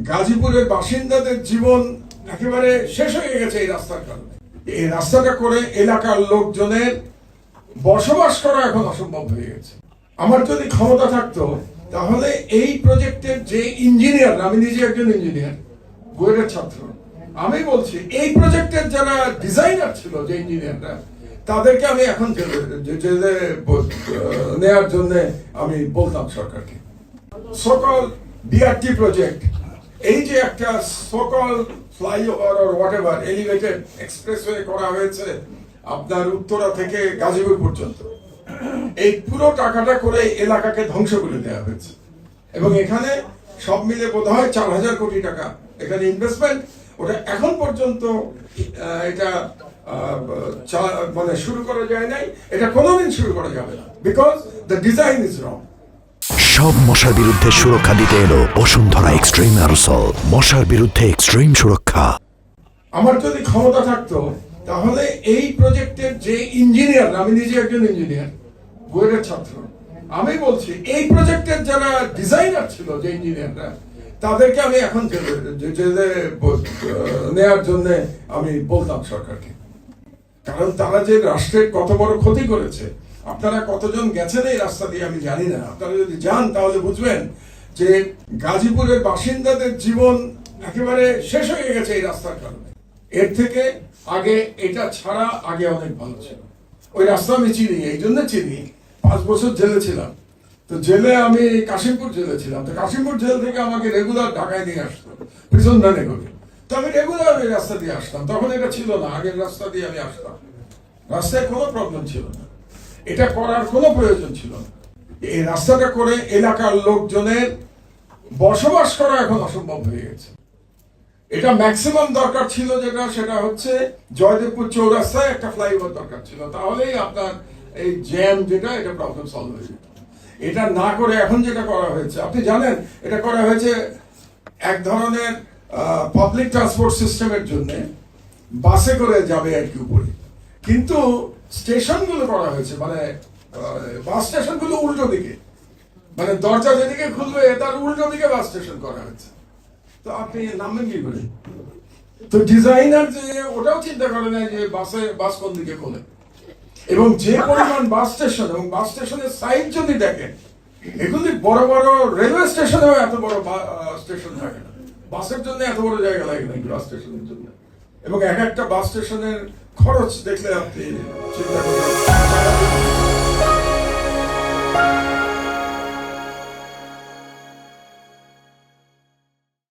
গাজীপুরের বাসিন্দাদের জীবন একেবারে শেষ হয়ে গেছে এই রাস্তার কারণে। এই রাস্তাটা করে এলাকার লোকজনের বসবাস করা এখন অসম্ভব হয়ে গেছে। আমার যদি ক্ষমতা থাকতো তাহলে এই প্রজেক্টের যে ইঞ্জিনিয়ার, আমি নিজে একজন ইঞ্জিনিয়ার, বুয়েটের ছাত্র, আমি বলছি এই প্রজেক্টের যারা ডিজাইনার ছিল, যে ইঞ্জিনিয়াররা, তাদেরকে আমি এখন জেলে নেওয়ার জন্য আমি বলতাম সরকারকে। সকল ডিআরটি প্রজেক্ট, এই যে একটা সকল flyover or whatever elevated expressway করা হয়েছে আপনার উত্তরা থেকে গাজীপুর পর্যন্ত, এই পুরো টাকাটা করে এলাকাকে ধ্বংস করে দেওয়া হয়েছে। এবং এখানে সব মিলে বোধহয় 4,000 কোটি টাকা এখানে ইনভেস্টমেন্ট। ওটা এখন পর্যন্ত এটা মানে শুরু করা যায় নাই, এটা কোনোদিন শুরু করা যাবে না, because the design is wrong. সব মশার বিরুদ্ধে সুরক্ষা দিতে এলো বসুন্ধরা এক্সট্রিম অ্যারোসল, মশার বিরুদ্ধে এক্সট্রিম সুরক্ষা। আমার যদি ক্ষমতা থাকতো তাহলে এই প্রজেক্টের যে ইঞ্জিনিয়ার, আমি নিজে একজন ইঞ্জিনিয়ার, বুয়েটের ছাত্র, আমি বলছি এই প্রজেক্টের যারা ডিজাইনার ছিল, যে ইঞ্জিনিয়াররা, তাদেরকে আমি এখন জেলে নেওয়ার জন্য আমি বলতাম সরকারকে। কারণ তারা যে রাষ্ট্রের কত বড় ক্ষতি করেছে, আপনারা কতজন গেছেন এই রাস্তা দিয়ে আমি জানি না, আপনারা যদি যান তাহলে বুঝবেন যে গাজীপুরের বাসিন্দাদের জীবন একেবারে শেষ হয়ে গেছে এই রাস্তার কারণে। এর থেকে আগে এটা ছাড়া আগে অনেক ভালো ছিল। ওই রাস্তা আমি চিনি, এই জন্য চিনি, 5 বছর জেলে ছিলাম। তো জেলে আমি কাশিমপুর জেলে ছিলাম, তো কাশিমপুর জেল থেকে আমাকে রেগুলার ঢাকায় নিয়ে আসতো প্রিজন ভ্যানে করে। তো আমি রেগুলার ওই রাস্তা দিয়ে আসতাম, তখন এটা ছিল না, আগের রাস্তা দিয়ে আমি আসতাম, রাস্তায় কোনো প্রবলেম ছিল না, এটা করার কোনো প্রয়োজন ছিল না। এই রাস্তাটা করে এলাকার লোকজনের বসবাস করা এখন অসম্ভব হয়ে গেছে। এটা ম্যাক্সিমাম দরকার ছিল যেটা, সেটা হচ্ছে জয়দেবপুর চৌরাস্তায় একটা ফ্লাইওভার দরকার ছিল, তাহলেই আপনার এই জ্যাম যেটা, এটা প্রবলেম সলভ হয়ে যেত। এটা না করে এখন যেটা করা হয়েছে, আপনি জানেন এটা করা হয়েছে এক ধরনের পাবলিক ট্রান্সপোর্ট সিস্টেমের জন্য, বাসে করে যাবে আর কি উপরে, কিন্তু স্টেশনগুলো করা হয়েছে মানে বাস স্টেশনগুলো উল্টো দিকে, মানে দরজা যেদিকে খুলবে তার উল্টো দিকে বাস স্টেশন করা হয়েছে। তো আপনি নামবেন কি করে? তো ডিজাইনার যে ওটাও চিন্তা করে না যে বাস কোন দিকে খোলে। এবং যে পরিমাণ বাস স্টেশন এবং বাস স্টেশনের সাইজ যদি দেখেন, এগুলি বড় বড় রেলওয়ে স্টেশনেও এত বড় স্টেশন থাকে না, বাসের জন্য এত বড় জায়গা লাগে না বাস স্টেশনের জন্য। এবং এক একটা বাস স্টেশনের খরচ দেখলে আপনি চিন্তা করবেন।